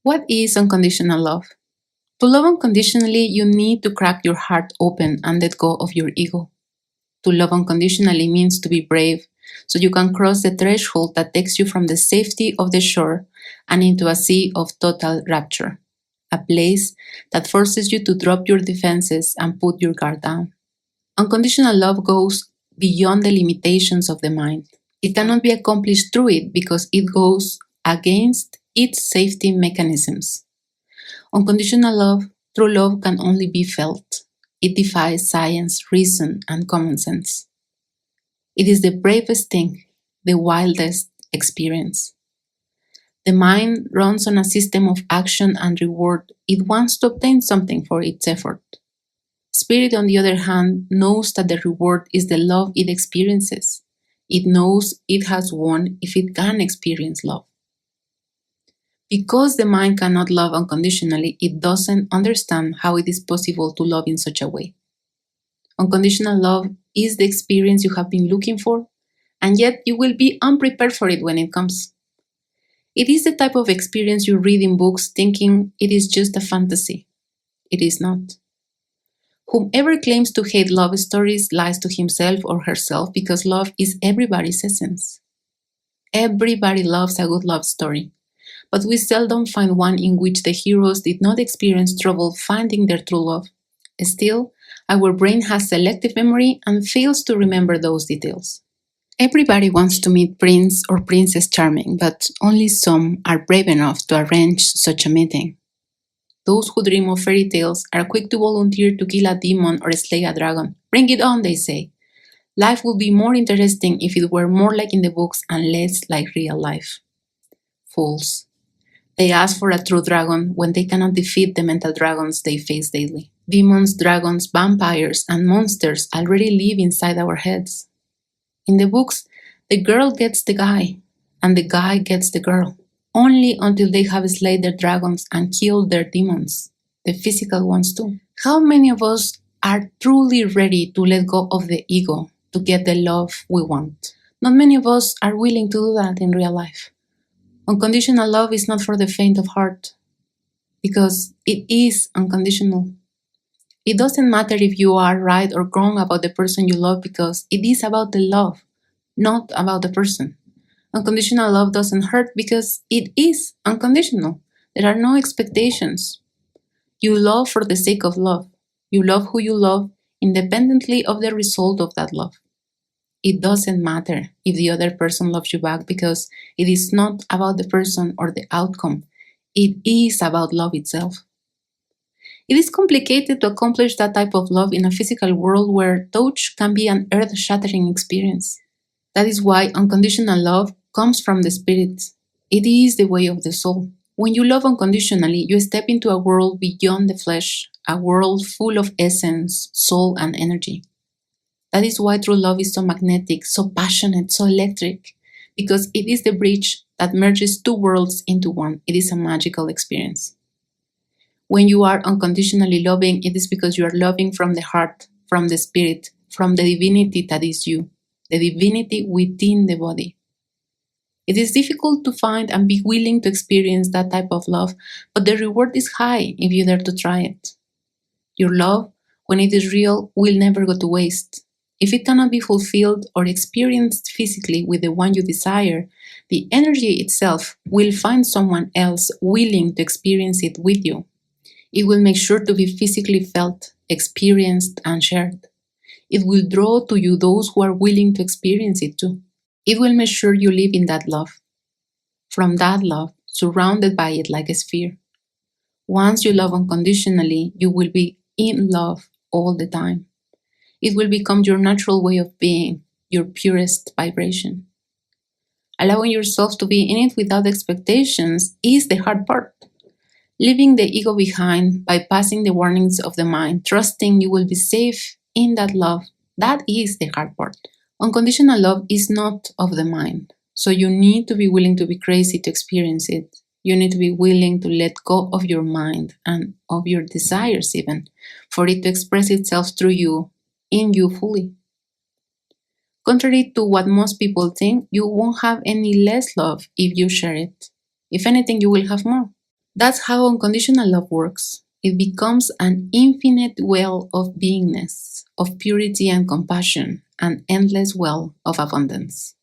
What is unconditional love? To love unconditionally, you need to crack your heart open and let go of your ego. To love unconditionally means to be brave, so you can cross the threshold that takes you from the safety of the shore and into a sea of total rapture, a place that forces you to drop your defenses and put your guard down. Unconditional love goes beyond the limitations of the mind. It cannot be accomplished through it because it goes against its safety mechanisms. Unconditional love, true love, can only be felt. It defies science, reason, and common sense. It is the bravest thing, the wildest experience. The mind runs on a system of action and reward. It wants to obtain something for its effort. Spirit, on the other hand, knows that the reward is the love it experiences. It knows it has won if it can experience love. Because the mind cannot love unconditionally, it doesn't understand how it is possible to love in such a way. Unconditional love is the experience you have been looking for, and yet you will be unprepared for it when it comes. It is the type of experience you read in books thinking it is just a fantasy. It is not. Whomever claims to hate love stories lies to himself or herself because love is everybody's essence. Everybody loves a good love story, but we seldom find one in which the heroes did not experience trouble finding their true love. Still, our brain has selective memory and fails to remember those details. Everybody wants to meet Prince or Princess Charming, but only some are brave enough to arrange such a meeting. Those who dream of fairy tales are quick to volunteer to kill a demon or slay a dragon. Bring it on, they say. Life would be more interesting if it were more like in the books and less like real life. Fools. They ask for a true dragon when they cannot defeat the mental dragons they face daily. Demons, dragons, vampires, and monsters already live inside our heads. In the books, the girl gets the guy, and the guy gets the girl, only until they have slayed their dragons and killed their demons, the physical ones too. How many of us are truly ready to let go of the ego to get the love we want? Not many of us are willing to do that in real life. Unconditional love is not for the faint of heart, because it is unconditional. It doesn't matter if you are right or wrong about the person you love because it is about the love, not about the person. Unconditional love doesn't hurt because it is unconditional. There are no expectations. You love for the sake of love. You love who you love independently of the result of that love. It doesn't matter if the other person loves you back because it is not about the person or the outcome. It is about love itself. It is complicated to accomplish that type of love in a physical world where touch can be an earth-shattering experience. That is why unconditional love comes from the spirit. It is the way of the soul. When you love unconditionally, you step into a world beyond the flesh, a world full of essence, soul, and energy. That is why true love is so magnetic, so passionate, so electric, because it is the bridge that merges two worlds into one. It is a magical experience. When you are unconditionally loving, it is because you are loving from the heart, from the spirit, from the divinity that is you, the divinity within the body. It is difficult to find and be willing to experience that type of love, but the reward is high if you dare to try it. Your love, when it is real, will never go to waste. If it cannot be fulfilled or experienced physically with the one you desire, the energy itself will find someone else willing to experience it with you. It will make sure to be physically felt, experienced, and shared. It will draw to you those who are willing to experience it too. It will make sure you live in that love. From that love, surrounded by it like a sphere. Once you love unconditionally, you will be in love all the time. It will become your natural way of being, your purest vibration. Allowing yourself to be in it without expectations is the hard part. Leaving the ego behind, bypassing the warnings of the mind, trusting you will be safe in that love, that is the hard part. Unconditional love is not of the mind, so you need to be willing to be crazy to experience it. You need to be willing to let go of your mind and of your desires even, for it to express itself through you, in you fully. Contrary to what most people think, you won't have any less love if you share it. If anything, you will have more. That's how unconditional love works. It becomes an infinite well of beingness, of purity and compassion, an endless well of abundance.